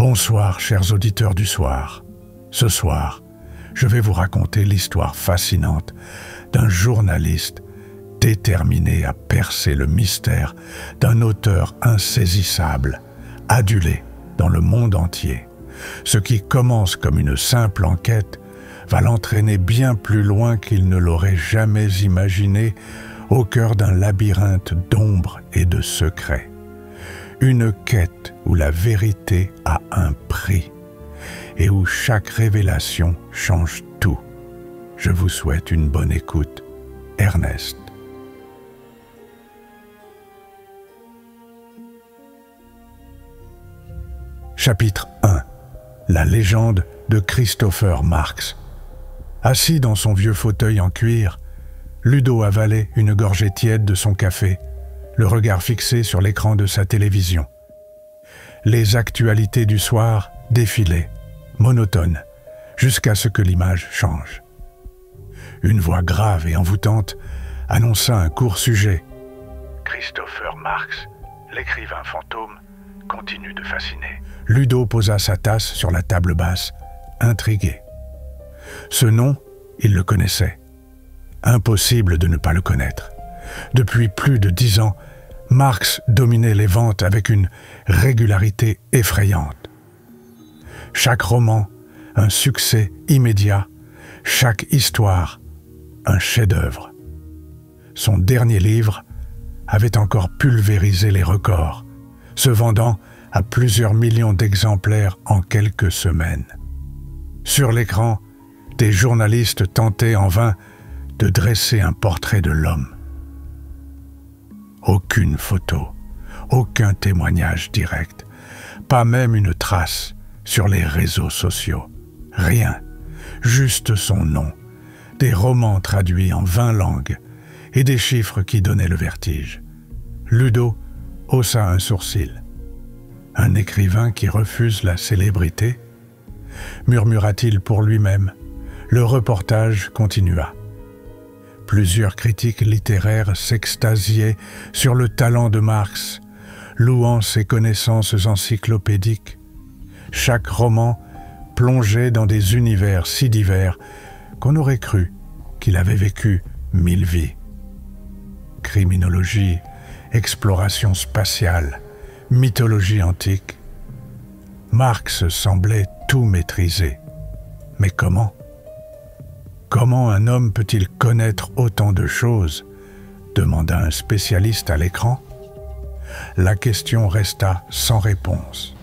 Bonsoir, chers auditeurs du soir. Ce soir, je vais vous raconter l'histoire fascinante d'un journaliste déterminé à percer le mystère d'un auteur insaisissable, adulé dans le monde entier. Ce qui commence comme une simple enquête va l'entraîner bien plus loin qu'il ne l'aurait jamais imaginé, au cœur d'un labyrinthe d'ombres et de secrets. Une quête où la vérité a un prix et où chaque révélation change tout. Je vous souhaite une bonne écoute. Ernest. Chapitre 1. La légende de Christopher Marx. Assis dans son vieux fauteuil en cuir, Ludo avalait une gorgée tiède de son café, le regard fixé sur l'écran de sa télévision. Les actualités du soir défilaient, monotones, jusqu'à ce que l'image change. Une voix grave et envoûtante annonça un court sujet. Christopher Marx, l'écrivain fantôme, continue de fasciner. Ludo posa sa tasse sur la table basse, intrigué. Ce nom, il le connaissait. Impossible de ne pas le connaître. Depuis plus de 10 ans, Marx dominait les ventes avec une régularité effrayante. Chaque roman, un succès immédiat, chaque histoire, un chef-d'œuvre. Son dernier livre avait encore pulvérisé les records, se vendant à plusieurs millions d'exemplaires en quelques semaines. Sur l'écran, des journalistes tentaient en vain de dresser un portrait de l'homme. Aucune photo, aucun témoignage direct, pas même une trace sur les réseaux sociaux. Rien, juste son nom, des romans traduits en 20 langues et des chiffres qui donnaient le vertige. Ludo haussa un sourcil. Un écrivain qui refuse la célébrité? Murmura-t-il pour lui-même. Le reportage continua. Plusieurs critiques littéraires s'extasiaient sur le talent de Marx, louant ses connaissances encyclopédiques. Chaque roman plongeait dans des univers si divers qu'on aurait cru qu'il avait vécu 1000 vies. Criminologie, exploration spatiale, mythologie antique. Marx semblait tout maîtriser. Mais comment ? Comment un homme peut-il connaître autant de choses ? Demanda un spécialiste à l'écran. La question resta sans réponse.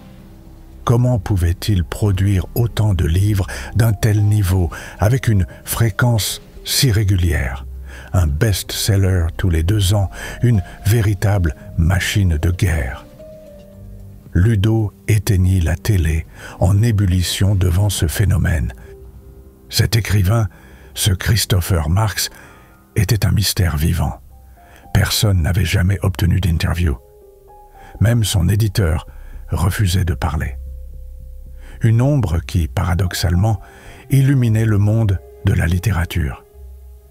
Comment pouvait-il produire autant de livres d'un tel niveau, avec une fréquence si régulière ? Un best-seller tous les 2 ans, une véritable machine de guerre. Ludo éteignit la télé en ébullition devant ce phénomène. Cet écrivain, ce Christopher Marx, était un mystère vivant. Personne n'avait jamais obtenu d'interview. Même son éditeur refusait de parler. Une ombre qui, paradoxalement, illuminait le monde de la littérature.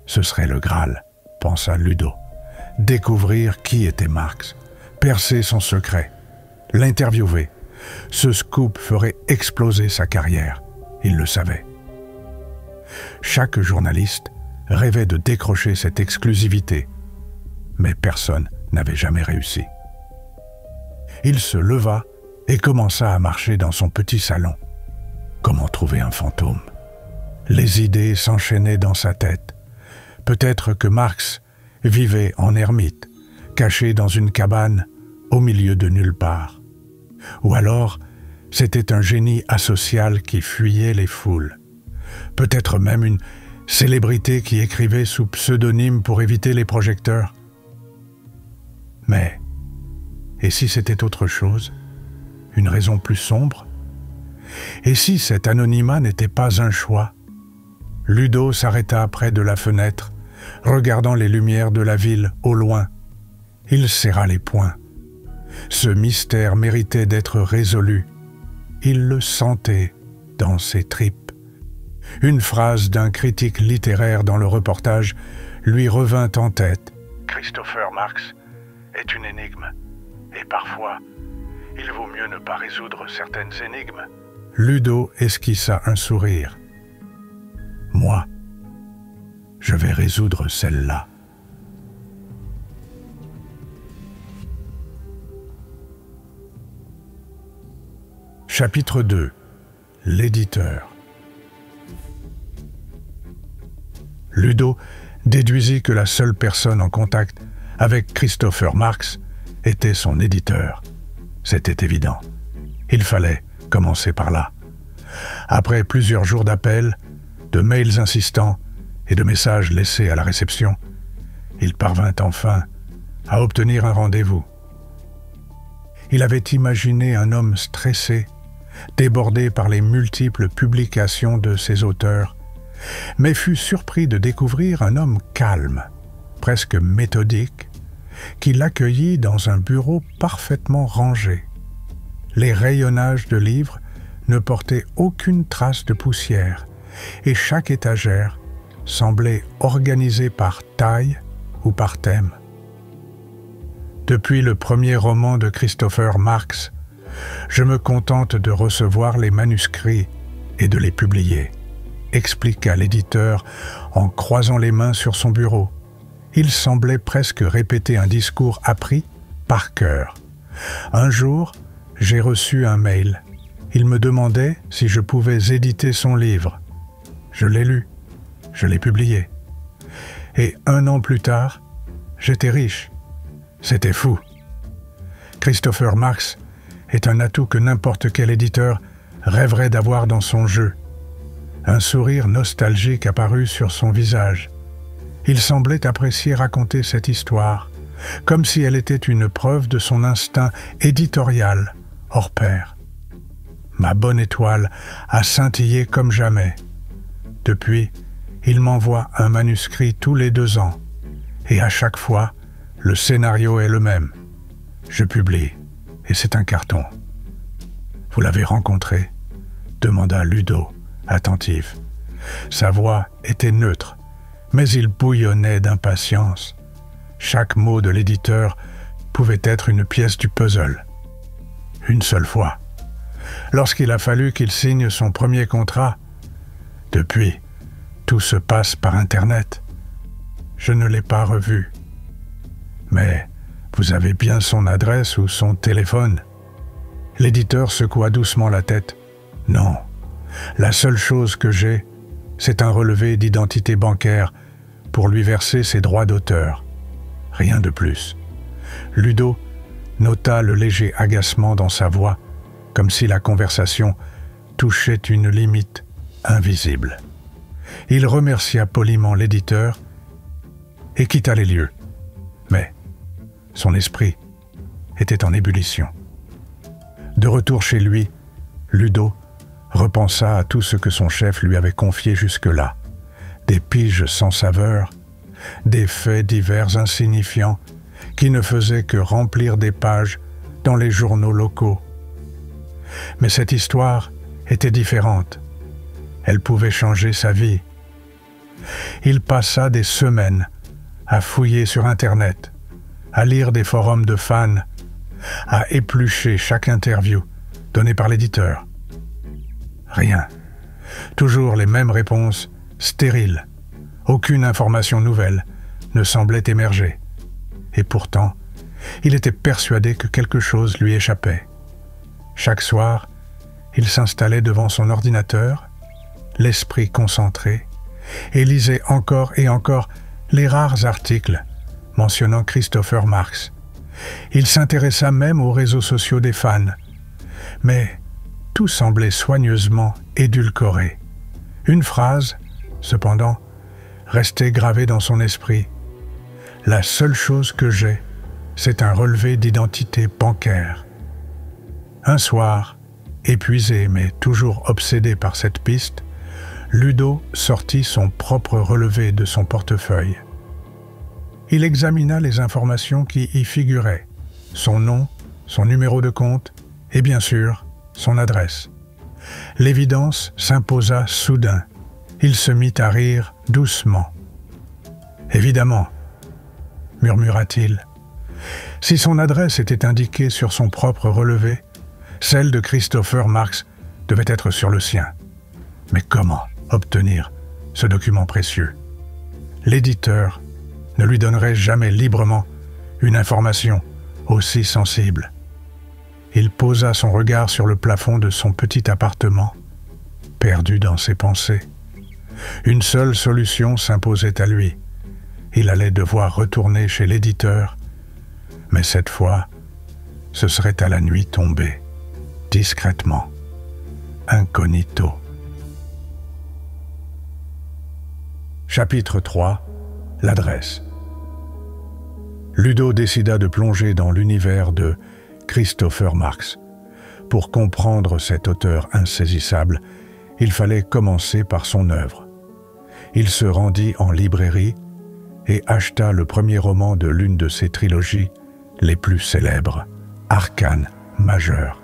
Ce serait le Graal, pensa Ludo. Découvrir qui était Marx, percer son secret, l'interviewer. Ce scoop ferait exploser sa carrière. Il le savait. Chaque journaliste rêvait de décrocher cette exclusivité, mais personne n'avait jamais réussi. Il se leva et commença à marcher dans son petit salon. Comment trouver un fantôme ? Les idées s'enchaînaient dans sa tête. Peut-être que Marx vivait en ermite, caché dans une cabane au milieu de nulle part. Ou alors, c'était un génie asocial qui fuyait les foules. Peut-être même une célébrité qui écrivait sous pseudonyme pour éviter les projecteurs. Mais, et si c'était autre chose? Une raison plus sombre? Et si cet anonymat n'était pas un choix? Ludo s'arrêta près de la fenêtre, regardant les lumières de la ville au loin. Il serra les poings. Ce mystère méritait d'être résolu. Il le sentait dans ses tripes. Une phrase d'un critique littéraire dans le reportage lui revint en tête. Christopher Marx est une énigme, et parfois, Il vaut mieux ne pas résoudre certaines énigmes. Ludo esquissa un sourire. Moi, je vais résoudre celle-là. Chapitre 2. L'éditeur. Ludo déduisit que la seule personne en contact avec Christopher Marx était son éditeur. C'était évident. Il fallait commencer par là. Après plusieurs jours d'appels, de mails insistants et de messages laissés à la réception, il parvint enfin à obtenir un rendez-vous. Il avait imaginé un homme stressé, débordé par les multiples publications de ses auteurs, mais fut surpris de découvrir un homme calme, presque méthodique, qui l'accueillit dans un bureau parfaitement rangé. Les rayonnages de livres ne portaient aucune trace de poussière, et chaque étagère semblait organisée par taille ou par thème. Depuis le premier roman de Christopher Marx, je me contente de recevoir les manuscrits et de les publier, expliqua l'éditeur en croisant les mains sur son bureau. Il semblait presque répéter un discours appris par cœur. Un jour, j'ai reçu un mail. Il me demandait si je pouvais éditer son livre. Je l'ai lu, je l'ai publié. Et 1 an plus tard, j'étais riche. C'était fou. Christopher Marx est un atout que n'importe quel éditeur rêverait d'avoir dans son jeu. Un sourire nostalgique apparut sur son visage. Il semblait apprécier raconter cette histoire, comme si elle était une preuve de son instinct éditorial hors pair. Ma bonne étoile a scintillé comme jamais. Depuis, il m'envoie un manuscrit tous les 2 ans, et à chaque fois, le scénario est le même. Je publie, et c'est un carton. « Vous l'avez rencontré ?» demanda Ludo, attentif. Sa voix était neutre, mais il bouillonnait d'impatience. Chaque mot de l'éditeur pouvait être une pièce du puzzle. Une seule fois, lorsqu'il a fallu qu'il signe son premier contrat. Depuis, tout se passe par Internet. Je ne l'ai pas revu. Mais vous avez bien son adresse ou son téléphone? L'éditeur secoua doucement la tête. Non, la seule chose que j'ai, c'est un relevé d'identité bancaire pour lui verser ses droits d'auteur. Rien de plus. Ludo nota le léger agacement dans sa voix, comme si la conversation touchait une limite invisible. Il remercia poliment l'éditeur et quitta les lieux. Mais son esprit était en ébullition. De retour chez lui, Ludo repensa à tout ce que son chef lui avait confié jusque-là. Des piges sans saveur, des faits divers insignifiants qui ne faisaient que remplir des pages dans les journaux locaux. Mais cette histoire était différente. Elle pouvait changer sa vie. Il passa des semaines à fouiller sur Internet, à lire des forums de fans, à éplucher chaque interview donnée par l'éditeur. Rien. Toujours les mêmes réponses stériles. Aucune information nouvelle ne semblait émerger. Et pourtant, il était persuadé que quelque chose lui échappait. Chaque soir, il s'installait devant son ordinateur, l'esprit concentré, et lisait encore et encore les rares articles mentionnant Christopher Marx. Il s'intéressa même aux réseaux sociaux des fans, mais tout semblait soigneusement édulcoré. Une phrase, cependant, restait gravée dans son esprit. « La seule chose que j'ai, c'est un relevé d'identité bancaire. » Un soir, épuisé mais toujours obsédé par cette piste, Ludo sortit son propre relevé de son portefeuille. Il examina les informations qui y figuraient, son nom, son numéro de compte et bien sûr, son adresse. L'évidence s'imposa soudain. Il se mit à rire doucement. « Évidemment, murmura-t-il, Si son adresse était indiquée sur son propre relevé, celle de Christopher Marx devait être sur le sien. Mais comment obtenir ce document précieux? L'éditeur ne lui donnerait jamais librement une information aussi sensible. Il posa son regard sur le plafond de son petit appartement, perdu dans ses pensées. Une seule solution s'imposait à lui. Il allait devoir retourner chez l'éditeur, mais cette fois, ce serait à la nuit tombée, discrètement, incognito. Chapitre 3. L'adresse. Ludo décida de plonger dans l'univers de Christopher Marx. Pour comprendre cet auteur insaisissable, il fallait commencer par son œuvre. Il se rendit en librairie et acheta le premier roman de l'une de ses trilogies les plus célèbres, Arcane Majeur.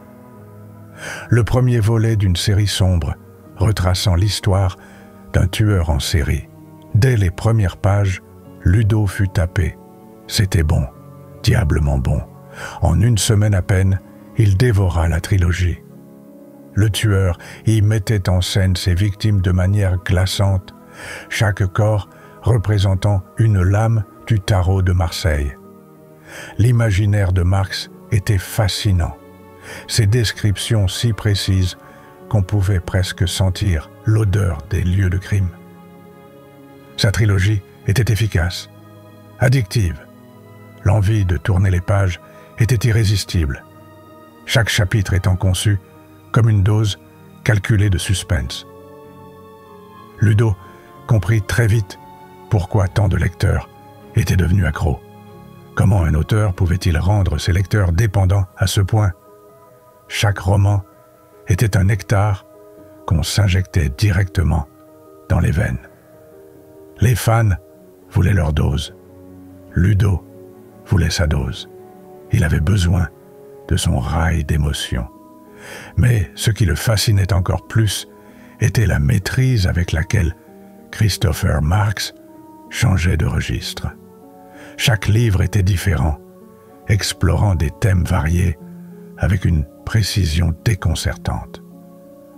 Le premier volet d'une série sombre, retraçant l'histoire d'un tueur en série. Dès les premières pages, Ludo fut happé. C'était bon, diablement bon. En une semaine à peine, il dévora la trilogie. Le tueur y mettait en scène ses victimes de manière glaçante, chaque corps représentant une lame du tarot de Marseille. L'imaginaire de Marx était fascinant. Ses descriptions si précises qu'on pouvait presque sentir l'odeur des lieux de crime. Sa trilogie était efficace, addictive. L'envie de tourner les pages était irrésistible, chaque chapitre étant conçu comme une dose calculée de suspense. Ludo comprit très vite pourquoi tant de lecteurs étaient devenus accros. Comment un auteur pouvait-il rendre ses lecteurs dépendants à ce point? Chaque roman était un nectar qu'on s'injectait directement dans les veines. Les fans voulaient leur dose. Ludo voulait sa dose. Il avait besoin de son rail d'émotion. Mais ce qui le fascinait encore plus était la maîtrise avec laquelle Christopher Marx changeait de registre. Chaque livre était différent, explorant des thèmes variés avec une précision déconcertante.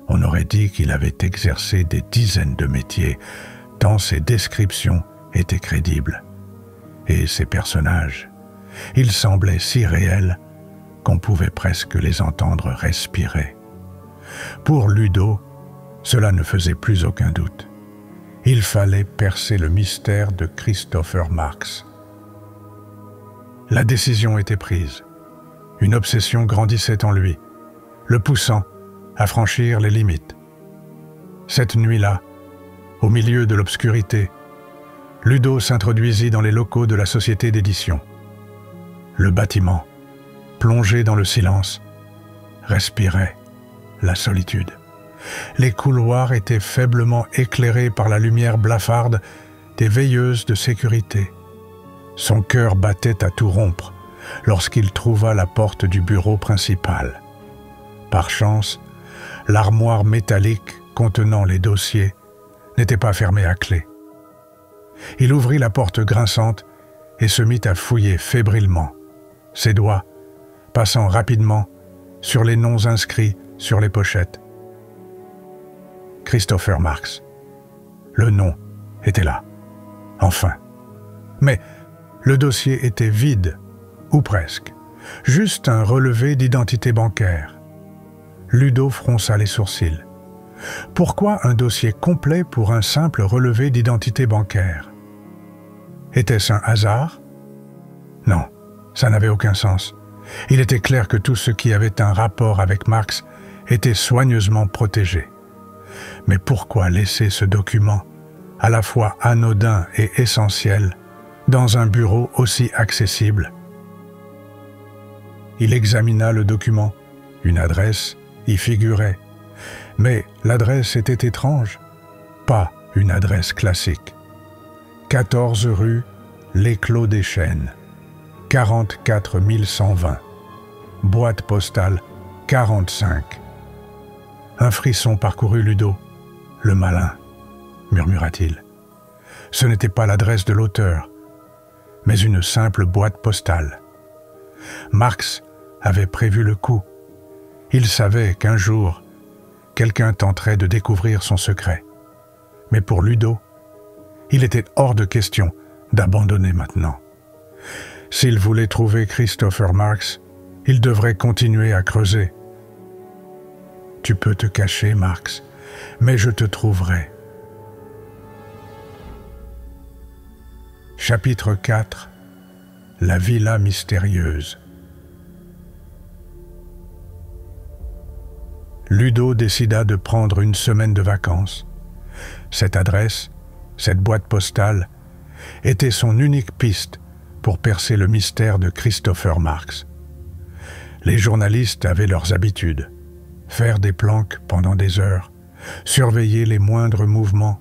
On aurait dit qu'il avait exercé des dizaines de métiers, tant ses descriptions étaient crédibles. Et ses personnages, ils semblaient si réels qu'on pouvait presque les entendre respirer. Pour Ludo, cela ne faisait plus aucun doute. Il fallait percer le mystère de Christopher Marx. La décision était prise. Une obsession grandissait en lui, le poussant à franchir les limites. Cette nuit-là, au milieu de l'obscurité, Ludo s'introduisit dans les locaux de la société d'édition. Le bâtiment, plongé dans le silence, respirait la solitude. Les couloirs étaient faiblement éclairés par la lumière blafarde des veilleuses de sécurité. Son cœur battait à tout rompre lorsqu'il trouva la porte du bureau principal. Par chance, l'armoire métallique contenant les dossiers n'était pas fermée à clé. Il ouvrit la porte grinçante et se mit à fouiller fébrilement, ses doigts passant rapidement sur les noms inscrits sur les pochettes. Christopher Marx. Le nom était là, enfin. Mais le dossier était vide, ou presque. Juste un relevé d'identité bancaire. Ludo fronça les sourcils. Pourquoi un dossier complet pour un simple relevé d'identité bancaire? Était-ce un hasard? Non, ça n'avait aucun sens. Il était clair que tout ce qui avait un rapport avec Marx était soigneusement protégé. Mais pourquoi laisser ce document, à la fois anodin et essentiel, dans un bureau aussi accessible? Il examina le document. Une adresse y figurait. Mais l'adresse était étrange. Pas une adresse classique. 14 rue L'Éclos des Chênes, 44 120. Boîte postale 45. Un frisson parcourut Ludo. Le malin, murmura-t-il. Ce n'était pas l'adresse de l'auteur, mais une simple boîte postale. Marx avait prévu le coup. Il savait qu'un jour, quelqu'un tenterait de découvrir son secret. Mais pour Ludo, il était hors de question d'abandonner maintenant. S'il voulait trouver Christopher Marx, il devrait continuer à creuser. « Tu peux te cacher, Marx, mais je te trouverai. » Chapitre 4 : La villa mystérieuse. Ludo décida de prendre une semaine de vacances. Cette adresse, cette boîte postale, était son unique piste pour percer le mystère de Christopher Marx. Les journalistes avaient leurs habitudes. Faire des planques pendant des heures, surveiller les moindres mouvements.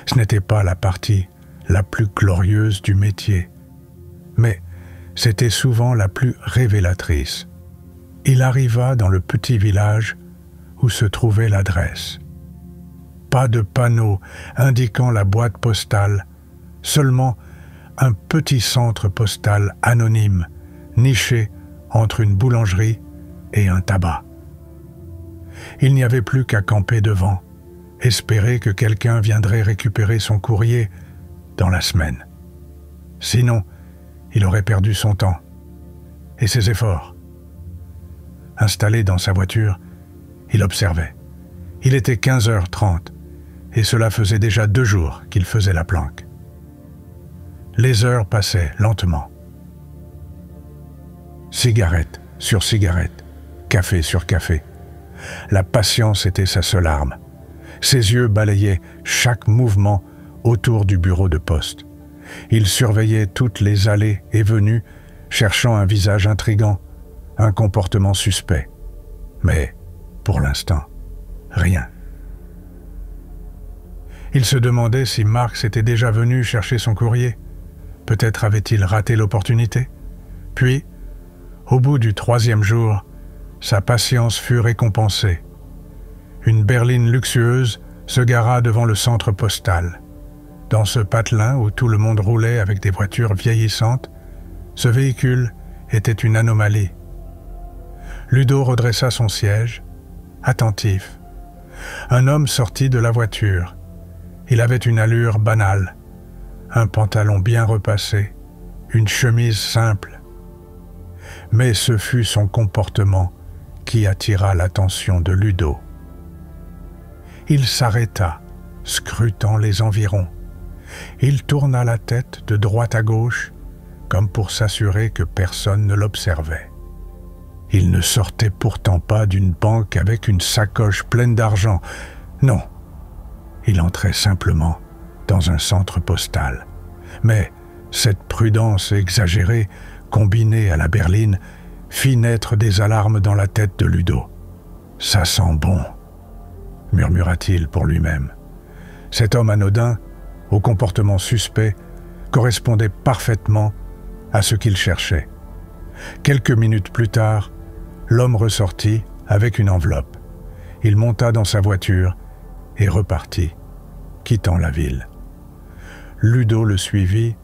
Ce n'était pas la partie la plus glorieuse du métier, mais c'était souvent la plus révélatrice. Il arriva dans le petit village où se trouvait l'adresse. Pas de panneau indiquant la boîte postale, seulement un petit centre postal anonyme, niché entre une boulangerie et un tabac. Il n'y avait plus qu'à camper devant, espérer que quelqu'un viendrait récupérer son courrier dans la semaine. Sinon, il aurait perdu son temps et ses efforts. Installé dans sa voiture, il observait. Il était 15h30 et cela faisait déjà 2 jours qu'il faisait la planque. Les heures passaient lentement. Cigarette sur cigarette, café sur café. La patience était sa seule arme. Ses yeux balayaient chaque mouvement autour du bureau de poste. Il surveillait toutes les allées et venues, cherchant un visage intrigant, un comportement suspect. Mais, pour l'instant, rien. Il se demandait si Marx était déjà venu chercher son courrier. Peut-être avait-il raté l'opportunité. Puis, au bout du 3e jour, sa patience fut récompensée. Une berline luxueuse se gara devant le centre postal. Dans ce patelin où tout le monde roulait avec des voitures vieillissantes, ce véhicule était une anomalie. Ludo redressa son siège, attentif. Un homme sortit de la voiture. Il avait une allure banale, un pantalon bien repassé, une chemise simple. Mais ce fut son comportement qui attira l'attention de Ludo. Il s'arrêta, scrutant les environs. Il tourna la tête de droite à gauche, comme pour s'assurer que personne ne l'observait. Il ne sortait pourtant pas d'une banque avec une sacoche pleine d'argent. Non, il entrait simplement dans un centre postal. Mais cette prudence exagérée, combinée à la berline, fit naître des alarmes dans la tête de Ludo. « Ça sent bon », murmura-t-il pour lui-même. Cet homme anodin, au comportement suspect, correspondait parfaitement à ce qu'il cherchait. Quelques minutes plus tard, l'homme ressortit avec une enveloppe. Il monta dans sa voiture et repartit, quittant la ville. Ludo le suivit,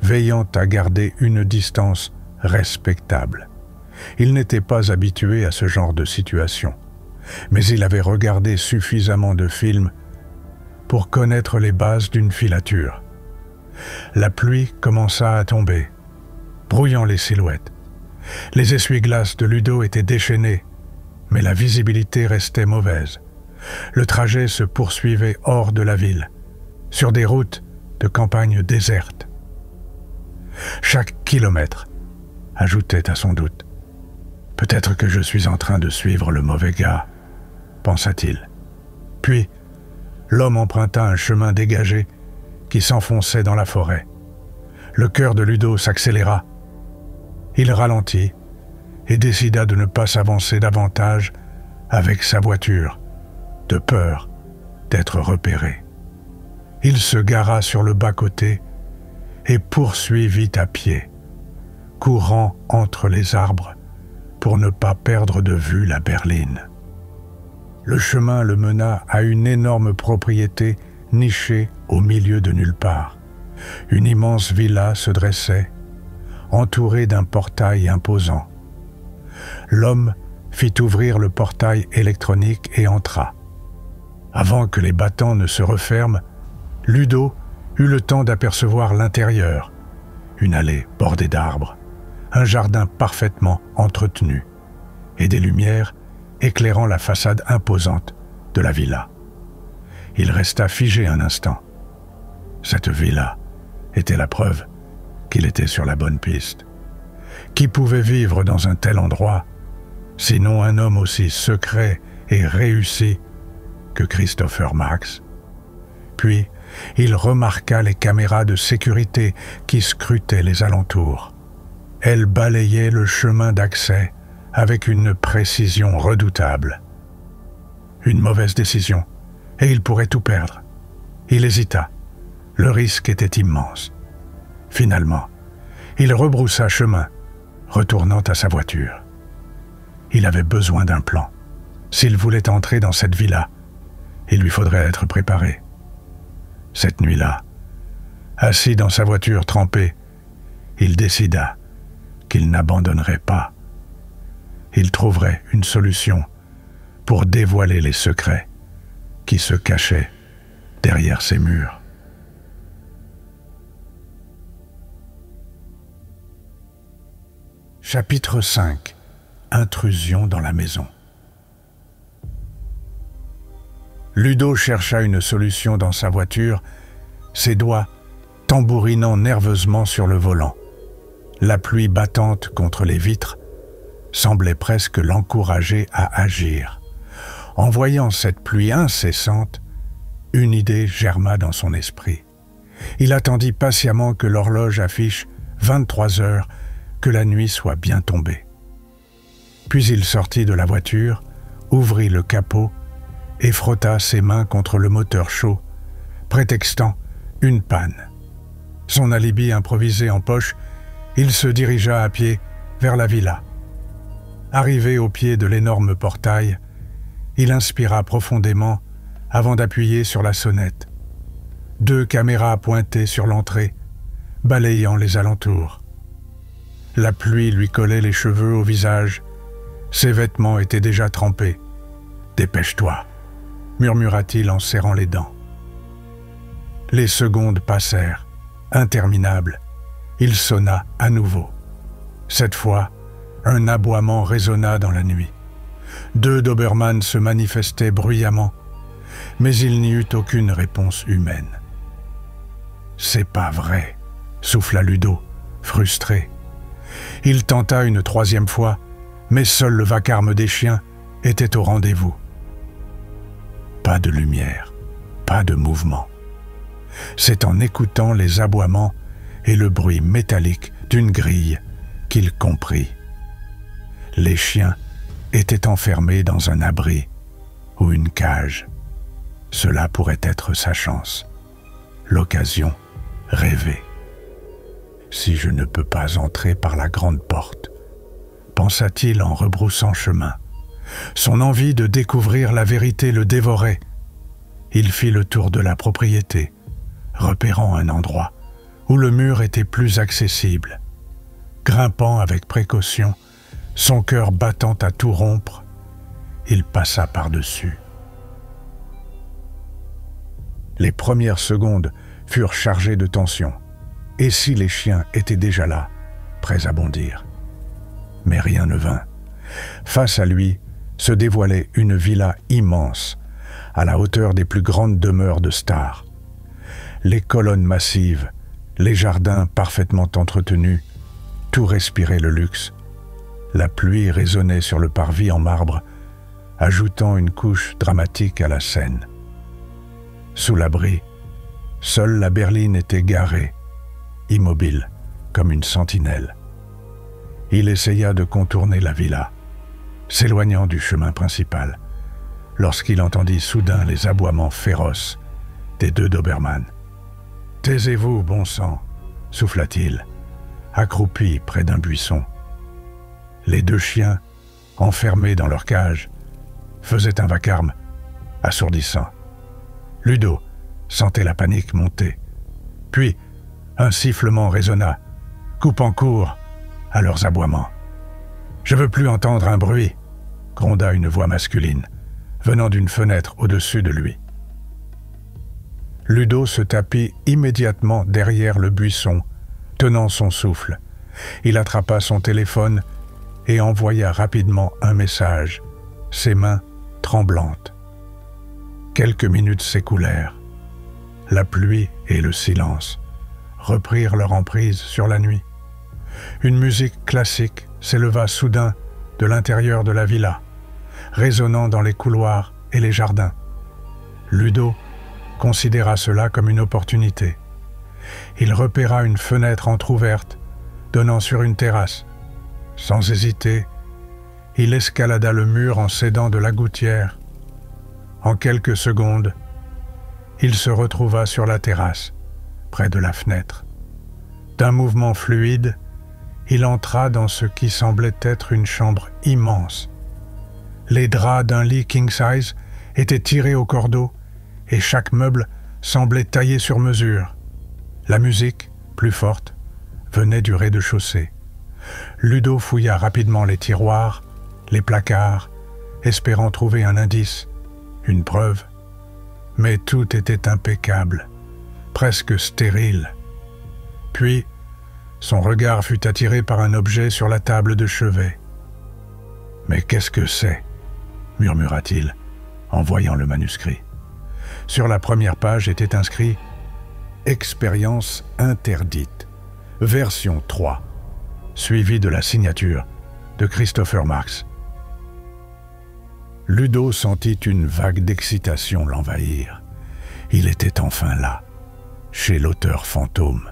veillant à garder une distance respectable. Il n'était pas habitué à ce genre de situation, mais il avait regardé suffisamment de films pour connaître les bases d'une filature. La pluie commença à tomber, brouillant les silhouettes. Les essuie-glaces de Ludo étaient déchaînés, mais la visibilité restait mauvaise. Le trajet se poursuivait hors de la ville, sur des routes de campagne désertes. Chaque kilomètre ajoutait à son doute. « Peut-être que je suis en train de suivre le mauvais gars », pensa-t-il. Puis, l'homme emprunta un chemin dégagé qui s'enfonçait dans la forêt. Le cœur de Ludo s'accéléra. Il ralentit et décida de ne pas s'avancer davantage avec sa voiture, de peur d'être repéré. Il se gara sur le bas-côté et poursuivit à pied, courant entre les arbres pour ne pas perdre de vue la berline. Le chemin le mena à une énorme propriété nichée au milieu de nulle part. Une immense villa se dressait, entouré d'un portail imposant. L'homme fit ouvrir le portail électronique et entra. Avant que les battants ne se referment, Ludo eut le temps d'apercevoir l'intérieur, une allée bordée d'arbres, un jardin parfaitement entretenu et des lumières éclairant la façade imposante de la villa. Il resta figé un instant. Cette villa était la preuve qu'il était sur la bonne piste. Qui pouvait vivre dans un tel endroit, sinon un homme aussi secret et réussi que Christopher Marx? Puis, il remarqua les caméras de sécurité qui scrutaient les alentours. Elles balayaient le chemin d'accès avec une précision redoutable. Une mauvaise décision, et il pourrait tout perdre. Il hésita. Le risque était immense. Finalement, il rebroussa chemin, retournant à sa voiture. Il avait besoin d'un plan. S'il voulait entrer dans cette villa, il lui faudrait être préparé. Cette nuit-là, assis dans sa voiture trempée, il décida qu'il n'abandonnerait pas. Il trouverait une solution pour dévoiler les secrets qui se cachaient derrière ces murs. Chapitre 5. Intrusion dans la maison. Ludo chercha une solution dans sa voiture, ses doigts tambourinant nerveusement sur le volant. La pluie battante contre les vitres semblait presque l'encourager à agir. En voyant cette pluie incessante, une idée germa dans son esprit. Il attendit patiemment que l'horloge affiche 23 heures, que la nuit soit bien tombée. Puis il sortit de la voiture, ouvrit le capot et frotta ses mains contre le moteur chaud, prétextant une panne. Son alibi improvisé en poche, il se dirigea à pied vers la villa. Arrivé au pied de l'énorme portail, il inspira profondément avant d'appuyer sur la sonnette. 2 caméras pointaient sur l'entrée, balayant les alentours. La pluie lui collait les cheveux au visage. Ses vêtements étaient déjà trempés. « Dépêche-toi » murmura-t-il en serrant les dents. Les secondes passèrent, interminables. Il sonna à nouveau. Cette fois, un aboiement résonna dans la nuit. 2 Doberman se manifestaient bruyamment, mais il n'y eut aucune réponse humaine. « C'est pas vrai » souffla Ludo, frustré. Il tenta une 3e fois, mais seul le vacarme des chiens était au rendez-vous. Pas de lumière, pas de mouvement. C'est en écoutant les aboiements et le bruit métallique d'une grille qu'il comprit. Les chiens étaient enfermés dans un abri ou une cage. Cela pourrait être sa chance, l'occasion rêvée. Si je ne peux pas entrer par la grande porte, pensa-t-il en rebroussant chemin. Son envie de découvrir la vérité le dévorait. Il fit le tour de la propriété, repérant un endroit où le mur était plus accessible. Grimpant avec précaution, son cœur battant à tout rompre, il passa par-dessus. Les premières secondes furent chargées de tension. Et si les chiens étaient déjà là, prêts à bondir? Mais rien ne vint. Face à lui se dévoilait une villa immense, à la hauteur des plus grandes demeures de Star. Les colonnes massives, les jardins parfaitement entretenus, tout respirait le luxe. La pluie résonnait sur le parvis en marbre, ajoutant une couche dramatique à la scène. Sous l'abri, seule la berline était garée, immobile comme une sentinelle. Il essaya de contourner la villa, s'éloignant du chemin principal, lorsqu'il entendit soudain les aboiements féroces des 2 Doberman. « Taisez-vous, bon sang » souffla-t-il, accroupi près d'un buisson. Les 2 chiens, enfermés dans leur cage, faisaient un vacarme assourdissant. Ludo sentait la panique monter. Puis, un sifflement résonna, coupant court à leurs aboiements. « Je veux plus entendre un bruit !» gronda une voix masculine, venant d'une fenêtre au-dessus de lui. Ludo se tapit immédiatement derrière le buisson, tenant son souffle. Il attrapa son téléphone et envoya rapidement un message, ses mains tremblantes. Quelques minutes s'écoulèrent. La pluie et le silence reprirent leur emprise sur la nuit. Une musique classique s'éleva soudain de l'intérieur de la villa, résonnant dans les couloirs et les jardins. Ludo considéra cela comme une opportunité. Il repéra une fenêtre entr'ouverte donnant sur une terrasse. Sans hésiter, il escalada le mur en s'aidant de la gouttière. En quelques secondes, il se retrouva sur la terrasse, près de la fenêtre. D'un mouvement fluide, il entra dans ce qui semblait être une chambre immense. Les draps d'un lit king-size étaient tirés au cordeau et chaque meuble semblait taillé sur mesure. La musique, plus forte, venait du rez-de-chaussée. Ludo fouilla rapidement les tiroirs, les placards, espérant trouver un indice, une preuve. Mais tout était impeccable, presque stérile. Puis, son regard fut attiré par un objet sur la table de chevet. « Mais qu'est-ce que c'est » murmura-t-il, en voyant le manuscrit. Sur la première page était inscrit « Expérience interdite, version 3 », suivi de la signature de Christopher Marx. Ludo sentit une vague d'excitation l'envahir. Il était enfin là, chez l'auteur fantôme.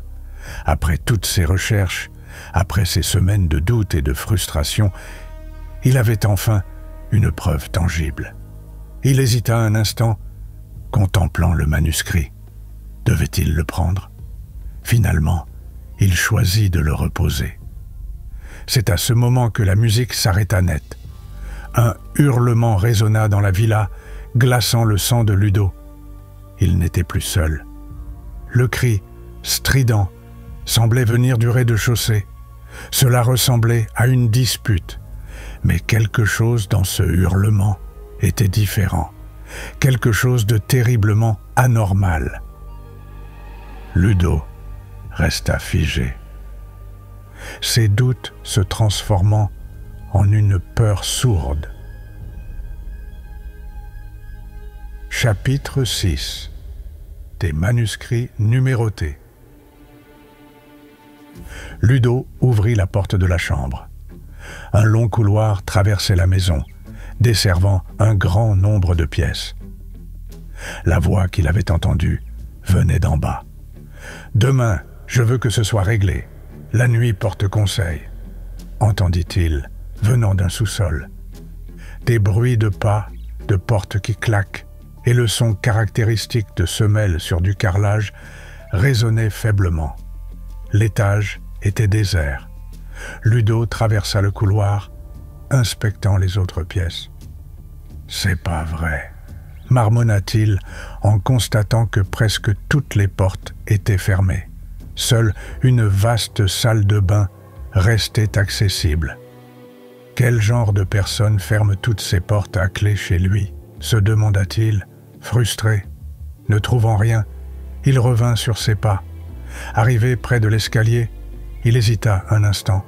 Après toutes ses recherches, après ces semaines de doute et de frustration, il avait enfin une preuve tangible. Il hésita un instant, contemplant le manuscrit. Devait-il le prendre? Finalement, il choisit de le reposer. C'est à ce moment que la musique s'arrêta net. Un hurlement résonna dans la villa, glaçant le sang de Ludo. Il n'était plus seul. Le cri, strident, semblait venir du rez-de-chaussée. Cela ressemblait à une dispute. Mais quelque chose dans ce hurlement était différent. Quelque chose de terriblement anormal. Ludo resta figé. Ses doutes se transformant en une peur sourde. Chapitre 6. Des manuscrits numérotés. Ludo ouvrit la porte de la chambre. Un long couloir traversait la maison, desservant un grand nombre de pièces. La voix qu'il avait entendue venait d'en bas. « Demain, je veux que ce soit réglé. La nuit porte conseil. » entendit-il, venant d'un sous-sol. Des bruits de pas, de portes qui claquent, et le son caractéristique de semelles sur du carrelage résonnaient faiblement. L'étage était désert. Ludo traversa le couloir, inspectant les autres pièces. « C'est pas vrai », marmonna-t-il en constatant que presque toutes les portes étaient fermées. Seule une vaste salle de bain restait accessible. Quel genre de personne ferme toutes ces portes à clé chez lui, se demanda-t-il, frustré. Ne trouvant rien, il revint sur ses pas. Arrivé près de l'escalier, il hésita un instant.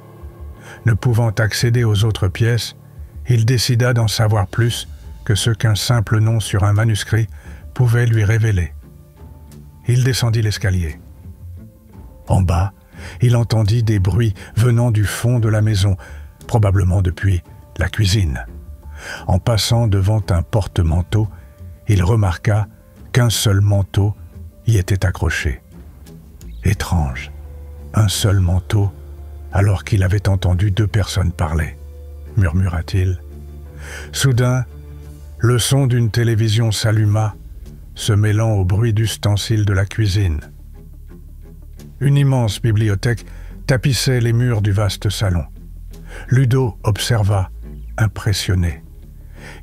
Ne pouvant accéder aux autres pièces, il décida d'en savoir plus que ce qu'un simple nom sur un manuscrit pouvait lui révéler. Il descendit l'escalier. En bas, il entendit des bruits venant du fond de la maison, probablement depuis la cuisine. En passant devant un porte-manteau, il remarqua qu'un seul manteau y était accroché. Étrange, un seul manteau, alors qu'il avait entendu deux personnes parler, murmura-t-il. Soudain, le son d'une télévision s'alluma, se mêlant au bruit d'ustensiles de la cuisine. Une immense bibliothèque tapissait les murs du vaste salon. Ludo observa, impressionné.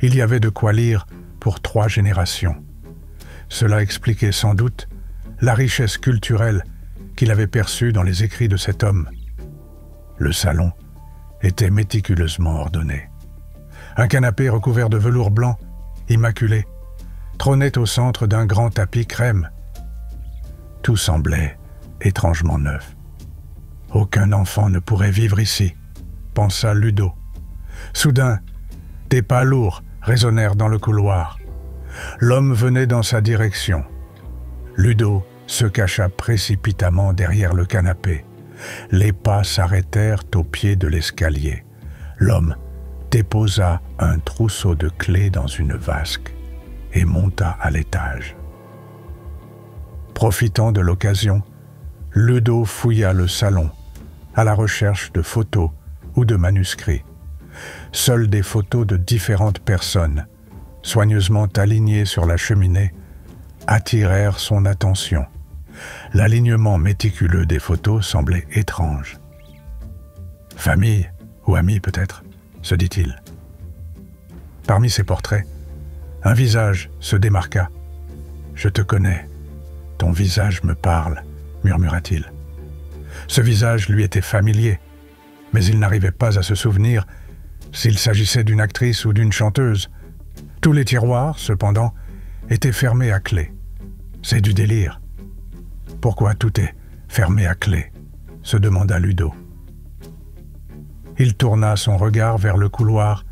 Il y avait de quoi lire pour 3 générations. Cela expliquait sans doute la richesse culturelle qu'il avait perçue dans les écrits de cet homme. Le salon était méticuleusement ordonné. Un canapé recouvert de velours blanc, immaculé, trônait au centre d'un grand tapis crème. Tout semblait étrangement neuf. Aucun enfant ne pourrait vivre ici, pensa Ludo. Soudain, des pas lourds résonnèrent dans le couloir. L'homme venait dans sa direction. Ludo se cacha précipitamment derrière le canapé. Les pas s'arrêtèrent au pied de l'escalier. L'homme déposa un trousseau de clés dans une vasque et monta à l'étage. Profitant de l'occasion, Ludo fouilla le salon à la recherche de photos ou de manuscrits. Seules des photos de différentes personnes, soigneusement alignées sur la cheminée, attirèrent son attention. L'alignement méticuleux des photos semblait étrange. « Famille ou amis peut-être ?» se dit-il. Parmi ces portraits, un visage se démarqua. « Je te connais, ton visage me parle », murmura-t-il. Ce visage lui était familier, mais il n'arrivait pas à se souvenir s'il s'agissait d'une actrice ou d'une chanteuse. Tous les tiroirs, cependant, étaient fermés à clé. C'est du délire. Pourquoi tout est fermé à clé ? Se demanda Ludo. Il tourna son regard vers le couloir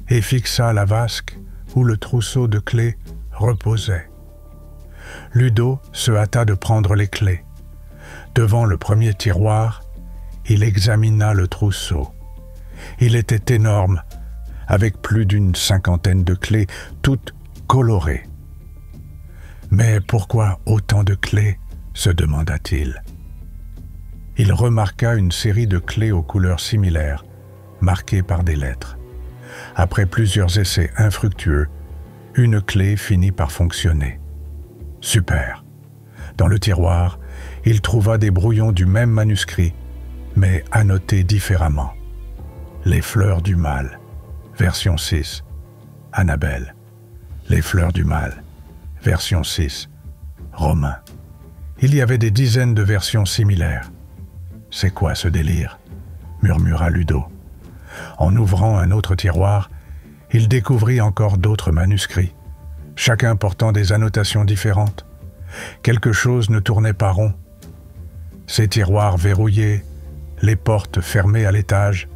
et fixa la vasque où le trousseau de clés reposait. Ludo se hâta de prendre les clés. Devant le premier tiroir, il examina le trousseau. Il était énorme, avec plus d'une cinquantaine de clés, toutes colorées. Mais pourquoi autant de clés ? Se demanda-t-il. Il remarqua une série de clés aux couleurs similaires, marquées par des lettres. Après plusieurs essais infructueux, une clé finit par fonctionner. Super. Dans le tiroir, il trouva des brouillons du même manuscrit, mais annotés différemment. Les fleurs du mal, version 6, Annabelle. Les fleurs du mal, version 6, Romain. Il y avait des dizaines de versions similaires. « C'est quoi ce délire ?» murmura Ludo. En ouvrant un autre tiroir, il découvrit encore d'autres manuscrits, chacun portant des annotations différentes. Quelque chose ne tournait pas rond. Ces tiroirs verrouillés, les portes fermées à l'étage,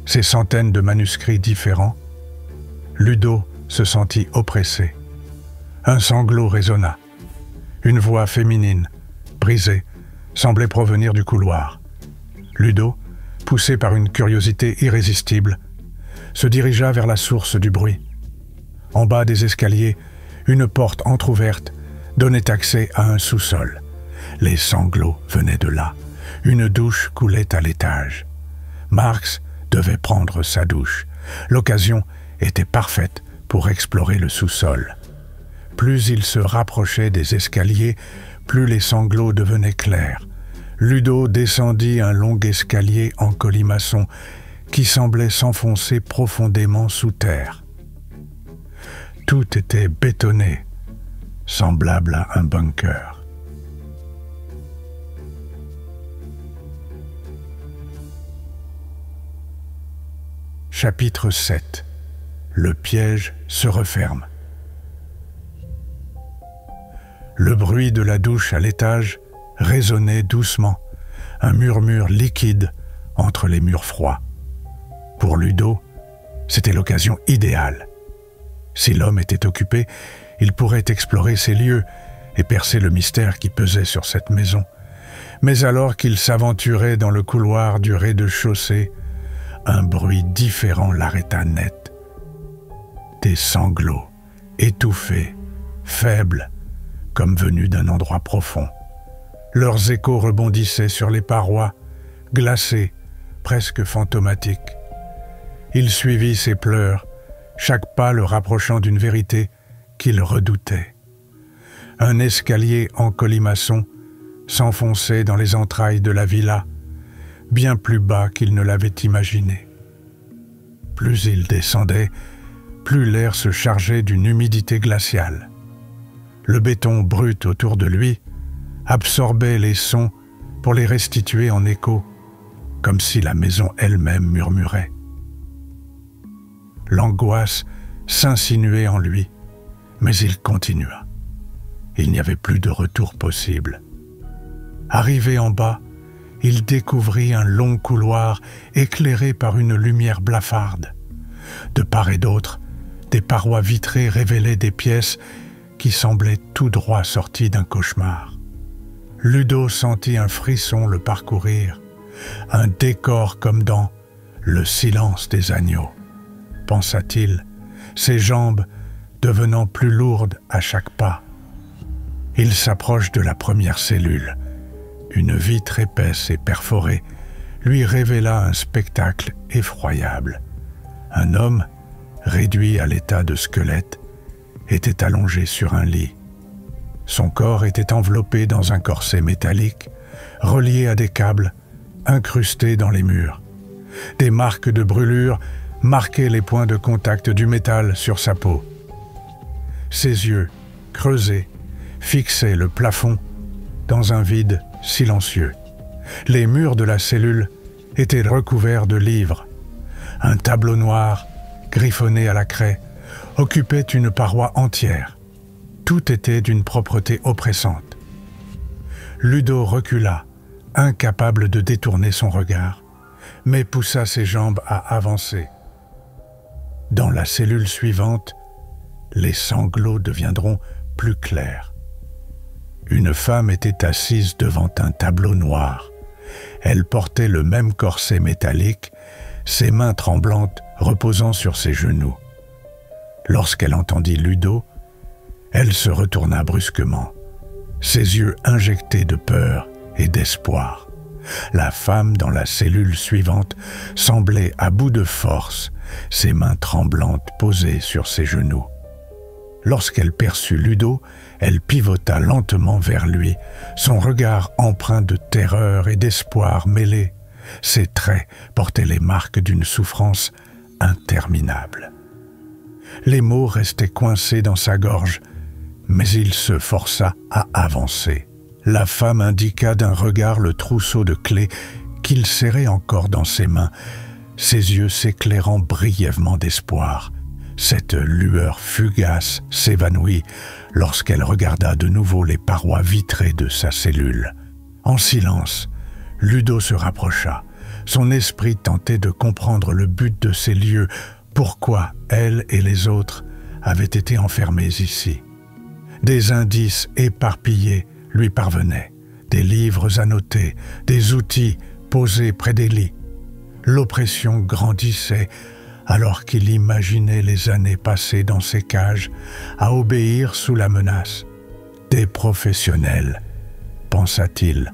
ces centaines de manuscrits différents. Ludo se sentit oppressé. Un sanglot résonna. Une voix féminine, brisée, semblait provenir du couloir. Ludo, poussé par une curiosité irrésistible, se dirigea vers la source du bruit. En bas des escaliers, une porte entr'ouverte donnait accès à un sous-sol. Les sanglots venaient de là. Une douche coulait à l'étage. Marx devait prendre sa douche. L'occasion était parfaite pour explorer le sous-sol. Plus il se rapprochait des escaliers, plus les sanglots devenaient clairs. Ludo descendit un long escalier en colimaçon qui semblait s'enfoncer profondément sous terre. Tout était bétonné, semblable à un bunker. Chapitre 7. Le piège se referme. Le bruit de la douche à l'étage résonnait doucement, un murmure liquide entre les murs froids. Pour Ludo, c'était l'occasion idéale. Si l'homme était occupé, il pourrait explorer ces lieux et percer le mystère qui pesait sur cette maison. Mais alors qu'il s'aventurait dans le couloir du rez-de-chaussée, un bruit différent l'arrêta net. Des sanglots, étouffés, faibles, comme venus d'un endroit profond. Leurs échos rebondissaient sur les parois, glacés, presque fantomatiques. Il suivit ses pleurs, chaque pas le rapprochant d'une vérité qu'il redoutait. Un escalier en colimaçon s'enfonçait dans les entrailles de la villa, bien plus bas qu'il ne l'avait imaginé. Plus il descendait, plus l'air se chargeait d'une humidité glaciale. Le béton brut autour de lui absorbait les sons pour les restituer en écho. comme si la maison elle-même murmurait. L'angoisse s'insinuait en lui, mais il continua. Il n'y avait plus de retour possible. Arrivé en bas, il découvrit un long couloir éclairé par une lumière blafarde. De part et d'autre, des parois vitrées révélaient des pièces qui semblaient tout droit sorties d'un cauchemar. Ludo sentit un frisson le parcourir, un décor comme dans « Le silence des agneaux », pensa-t-il, ses jambes devenant plus lourdes à chaque pas. Il s'approche de la première cellule. Une vitre épaisse et perforée lui révéla un spectacle effroyable. Un homme, réduit à l'état de squelette, était allongé sur un lit. Son corps était enveloppé dans un corset métallique, relié à des câbles, incrustés dans les murs. Des marques de brûlure marquaient les points de contact du métal sur sa peau. Ses yeux, creusés, fixaient le plafond dans un vide silencieux. Les murs de la cellule étaient recouverts de livres. Un tableau noir, griffonné à la craie, occupait une paroi entière. Tout était d'une propreté oppressante. Ludo recula, incapable de détourner son regard, mais poussa ses jambes à avancer. Dans la cellule suivante, les sanglots deviendront plus clairs. Une femme était assise devant un tableau noir. Elle portait le même corset métallique, ses mains tremblantes reposant sur ses genoux. Lorsqu'elle entendit Ludo, elle se retourna brusquement, ses yeux injectés de peur et d'espoir. La femme dans la cellule suivante semblait à bout de force, ses mains tremblantes posées sur ses genoux. Lorsqu'elle perçut Ludo, elle pivota lentement vers lui, son regard empreint de terreur et d'espoir mêlés. Ses traits portaient les marques d'une souffrance interminable. Les mots restaient coincés dans sa gorge, mais il se força à avancer. La femme indiqua d'un regard le trousseau de clés qu'il serrait encore dans ses mains, ses yeux s'éclairant brièvement d'espoir. Cette lueur fugace s'évanouit lorsqu'elle regarda de nouveau les parois vitrées de sa cellule. En silence, Ludo se rapprocha. Son esprit tentait de comprendre le but de ces lieux, pourquoi elle et les autres avaient été enfermés ici. Des indices éparpillés lui parvenaient, des livres annotés, des outils posés près des lits. L'oppression grandissait alors qu'il imaginait les années passées dans ces cages à obéir sous la menace. Des professionnels, pensa-t-il,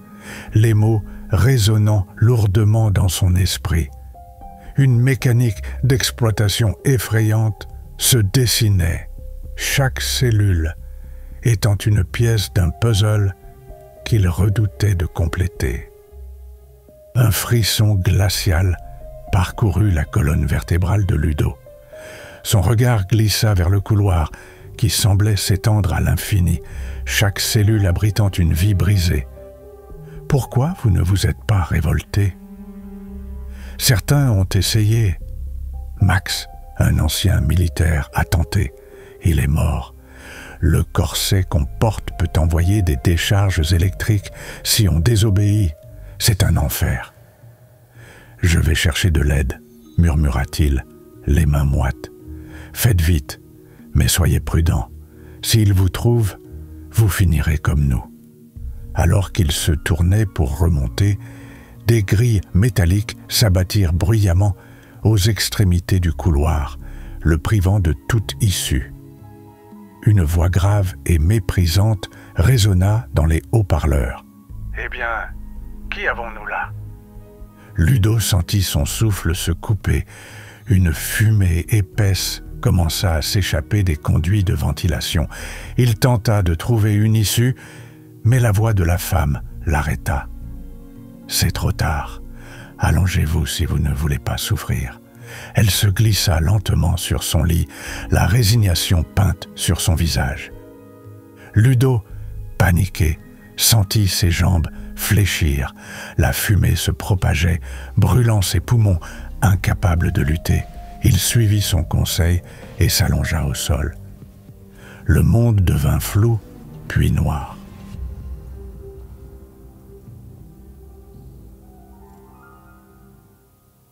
les mots résonnant lourdement dans son esprit. Une mécanique d'exploitation effrayante se dessinait, chaque cellule étant une pièce d'un puzzle qu'il redoutait de compléter. Un frisson glacial parcourut la colonne vertébrale de Ludo. Son regard glissa vers le couloir qui semblait s'étendre à l'infini, chaque cellule abritant une vie brisée. Pourquoi vous ne vous êtes pas révolté? Certains ont essayé. Max, un ancien militaire, a tenté. Il est mort. Le corset qu'on porte peut envoyer des décharges électriques si on désobéit. C'est un enfer. « Je vais chercher de l'aide », murmura-t-il, les mains moites. « Faites vite, mais soyez prudents. S'il vous trouve, vous finirez comme nous. » Alors qu'il se tournait pour remonter, des grilles métalliques s'abattirent bruyamment aux extrémités du couloir, le privant de toute issue. Une voix grave et méprisante résonna dans les haut-parleurs. « Eh bien, qui avons-nous là ?» Ludo sentit son souffle se couper. Une fumée épaisse commença à s'échapper des conduits de ventilation. Il tenta de trouver une issue, mais la voix de la femme l'arrêta. « C'est trop tard. Allongez-vous si vous ne voulez pas souffrir. » Elle se glissa lentement sur son lit, la résignation peinte sur son visage. Ludo, paniqué, sentit ses jambes fléchirent. La fumée se propageait, brûlant ses poumons, incapable de lutter. Il suivit son conseil et s'allongea au sol. Le monde devint flou, puis noir.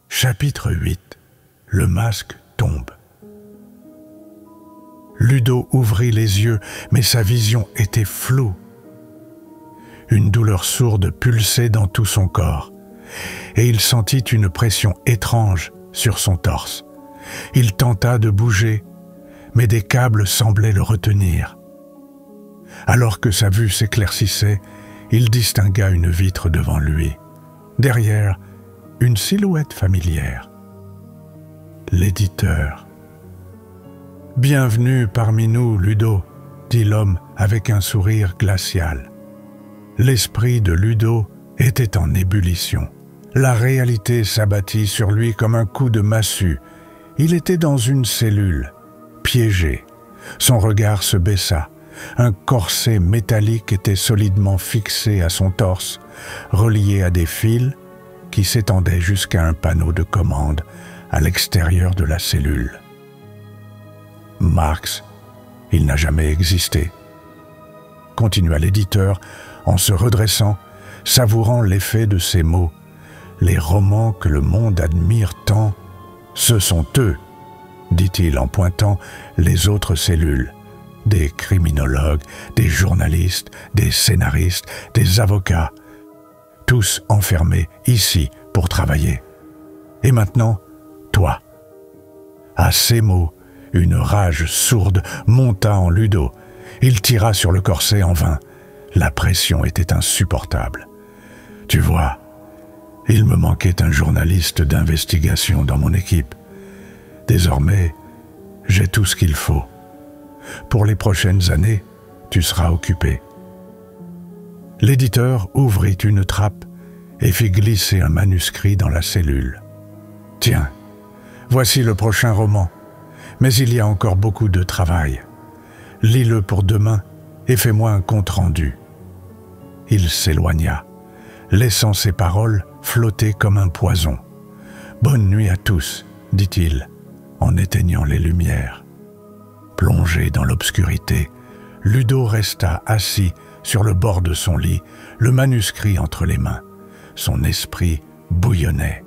Chapitre 8. Le masque tombe. Ludo ouvrit les yeux, mais sa vision était floue. Une douleur sourde pulsait dans tout son corps, et il sentit une pression étrange sur son torse. Il tenta de bouger, mais des câbles semblaient le retenir. Alors que sa vue s'éclaircissait, il distingua une vitre devant lui. Derrière, une silhouette familière. L'éditeur. « Bienvenue parmi nous, Ludo », dit l'homme avec un sourire glacial. L'esprit de Ludo était en ébullition. La réalité s'abattit sur lui comme un coup de massue. Il était dans une cellule, piégé. Son regard se baissa. Un corset métallique était solidement fixé à son torse, relié à des fils qui s'étendaient jusqu'à un panneau de commande à l'extérieur de la cellule. Marx, il n'a jamais existé. Continua l'éditeur en se redressant, savourant l'effet de ces mots. Les romans que le monde admire tant, ce sont eux, dit-il en pointant les autres cellules. Des criminologues, des journalistes, des scénaristes, des avocats, tous enfermés ici pour travailler. Et maintenant, toi. À ces mots, une rage sourde monta en Ludo. Il tira sur le corset en vain. La pression était insupportable. Tu vois, il me manquait un journaliste d'investigation dans mon équipe. Désormais, j'ai tout ce qu'il faut. Pour les prochaines années, tu seras occupé. L'éditeur ouvrit une trappe et fit glisser un manuscrit dans la cellule. Tiens, voici le prochain roman, mais il y a encore beaucoup de travail. Lis-le pour demain et fais-moi un compte-rendu. Il s'éloigna, laissant ses paroles flotter comme un poison. Bonne nuit à tous, dit-il, en éteignant les lumières. Plongé dans l'obscurité, Ludo resta assis sur le bord de son lit, le manuscrit entre les mains. Son esprit bouillonnait.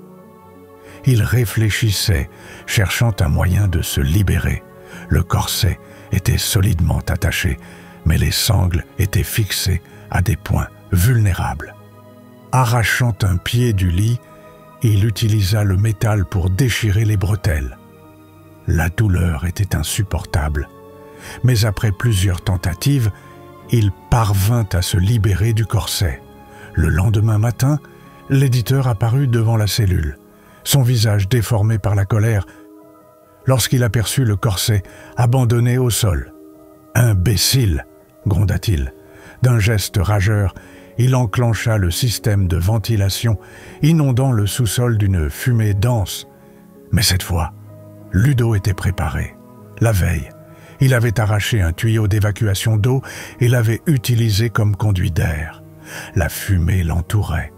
Il réfléchissait, cherchant un moyen de se libérer. Le corset était solidement attaché, mais les sangles étaient fixées à des points vulnérables. Arrachant un pied du lit, il utilisa le métal pour déchirer les bretelles. La douleur était insupportable, mais après plusieurs tentatives, il parvint à se libérer du corset. Le lendemain matin, l'éditeur apparut devant la cellule, son visage déformé par la colère, lorsqu'il aperçut le corset abandonné au sol. « Imbécile !» gronda-t-il. D'un geste rageur, il enclencha le système de ventilation, inondant le sous-sol d'une fumée dense. Mais cette fois, Ludo était préparé. La veille, il avait arraché un tuyau d'évacuation d'eau et l'avait utilisé comme conduit d'air. La fumée l'entourait,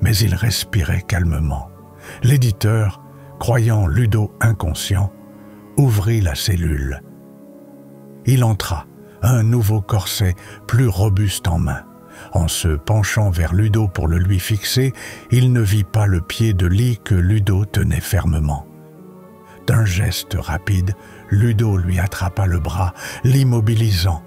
mais il respirait calmement. L'éditeur, croyant Ludo inconscient, ouvrit la cellule. Il entra, un nouveau corset plus robuste en main. En se penchant vers Ludo pour le lui fixer, il ne vit pas le pied de lit que Ludo tenait fermement. D'un geste rapide, Ludo lui attrapa le bras, l'immobilisant.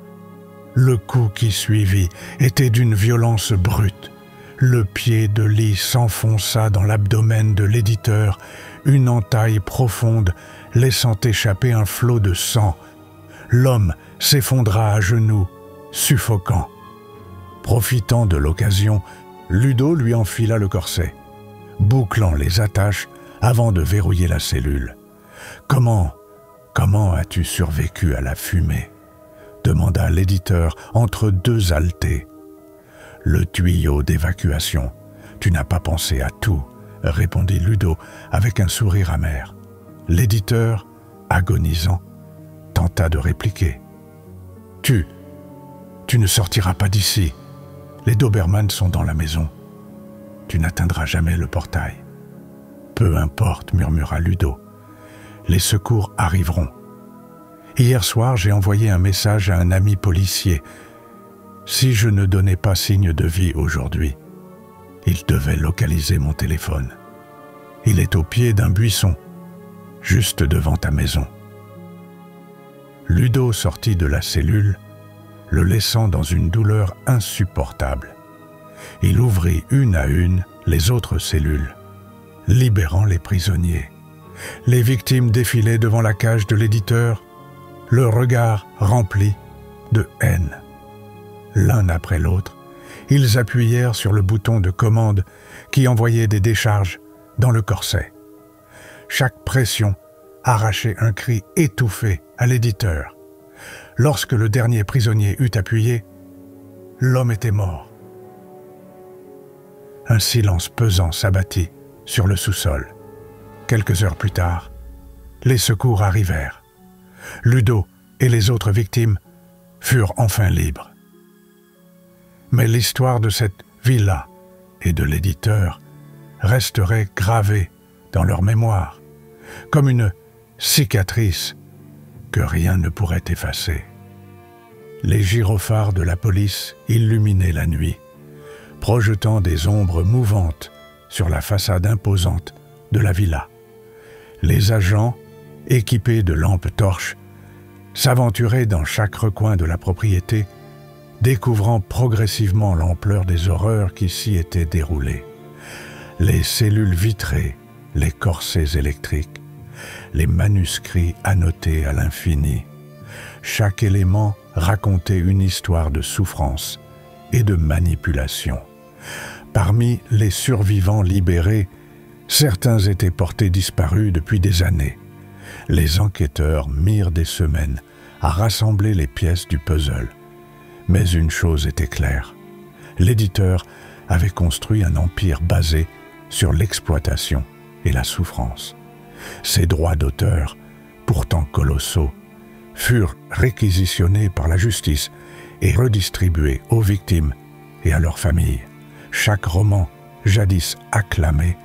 Le coup qui suivit était d'une violence brute. Le pied de lit s'enfonça dans l'abdomen de l'éditeur, une entaille profonde, laissant échapper un flot de sang. L'homme s'effondra à genoux, suffocant. Profitant de l'occasion, Ludo lui enfila le corset, bouclant les attaches avant de verrouiller la cellule. « Comment as-tu survécu à la fumée ?» demanda l'éditeur entre deux haltées. « Le tuyau d'évacuation. Tu n'as pas pensé à tout, » répondit Ludo avec un sourire amer. L'éditeur, agonisant, tenta de répliquer. « Tu ne sortiras pas d'ici. » Les Dobermans sont dans la maison. Tu n'atteindras jamais le portail. Peu importe, murmura Ludo. Les secours arriveront. Hier soir, j'ai envoyé un message à un ami policier. Si je ne donnais pas signe de vie aujourd'hui, il devait localiser mon téléphone. Il est au pied d'un buisson, juste devant ta maison. Ludo sortit de la cellule, le laissant dans une douleur insupportable. Il ouvrit une à une les autres cellules, libérant les prisonniers. Les victimes défilaient devant la cage de l'éditeur, le regard rempli de haine. L'un après l'autre, ils appuyèrent sur le bouton de commande qui envoyait des décharges dans le corset. Chaque pression arrachait un cri étouffé à l'éditeur. Lorsque le dernier prisonnier eut appuyé, l'homme était mort. Un silence pesant s'abattit sur le sous-sol. Quelques heures plus tard, les secours arrivèrent. Ludo et les autres victimes furent enfin libres. Mais l'histoire de cette villa et de l'éditeur resterait gravée dans leur mémoire, comme une cicatrice que rien ne pourrait effacer. Les gyrophares de la police illuminaient la nuit, projetant des ombres mouvantes sur la façade imposante de la villa. Les agents, équipés de lampes torches, s'aventuraient dans chaque recoin de la propriété, découvrant progressivement l'ampleur des horreurs qui s'y étaient déroulées. Les cellules vitrées, les corsets électriques, les manuscrits annotés à l'infini. Chaque élément racontait une histoire de souffrance et de manipulation. Parmi les survivants libérés, certains étaient portés disparus depuis des années. Les enquêteurs mirent des semaines à rassembler les pièces du puzzle. Mais une chose était claire. L'éditeur avait construit un empire basé sur l'exploitation et la souffrance. Ses droits d'auteur, pourtant colossaux, furent réquisitionnés par la justice et redistribués aux victimes et à leurs familles. Chaque roman, jadis acclamé,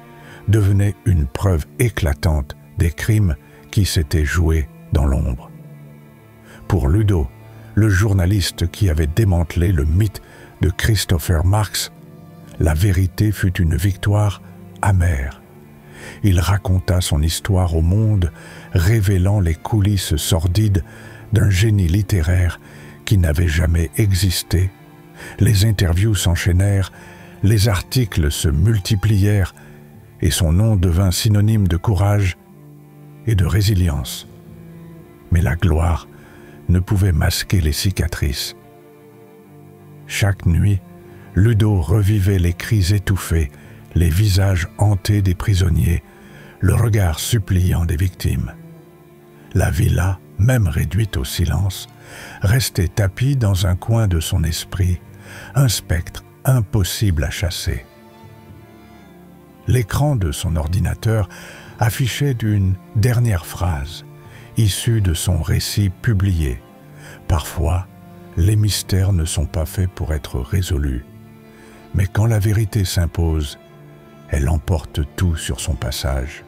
devenait une preuve éclatante des crimes qui s'étaient joués dans l'ombre. Pour Ludo, le journaliste qui avait démantelé le mythe de Christopher Marx, la vérité fut une victoire amère. Il raconta son histoire au monde, révélant les coulisses sordides d'un génie littéraire qui n'avait jamais existé. Les interviews s'enchaînèrent, les articles se multiplièrent et son nom devint synonyme de courage et de résilience. Mais la gloire ne pouvait masquer les cicatrices. Chaque nuit, Ludo revivait les cris étouffés, les visages hantés des prisonniers, le regard suppliant des victimes. La villa, même réduite au silence, restait tapie dans un coin de son esprit, un spectre impossible à chasser. L'écran de son ordinateur affichait une dernière phrase, issue de son récit publié. Parfois, les mystères ne sont pas faits pour être résolus. Mais quand la vérité s'impose, elle emporte tout sur son passage.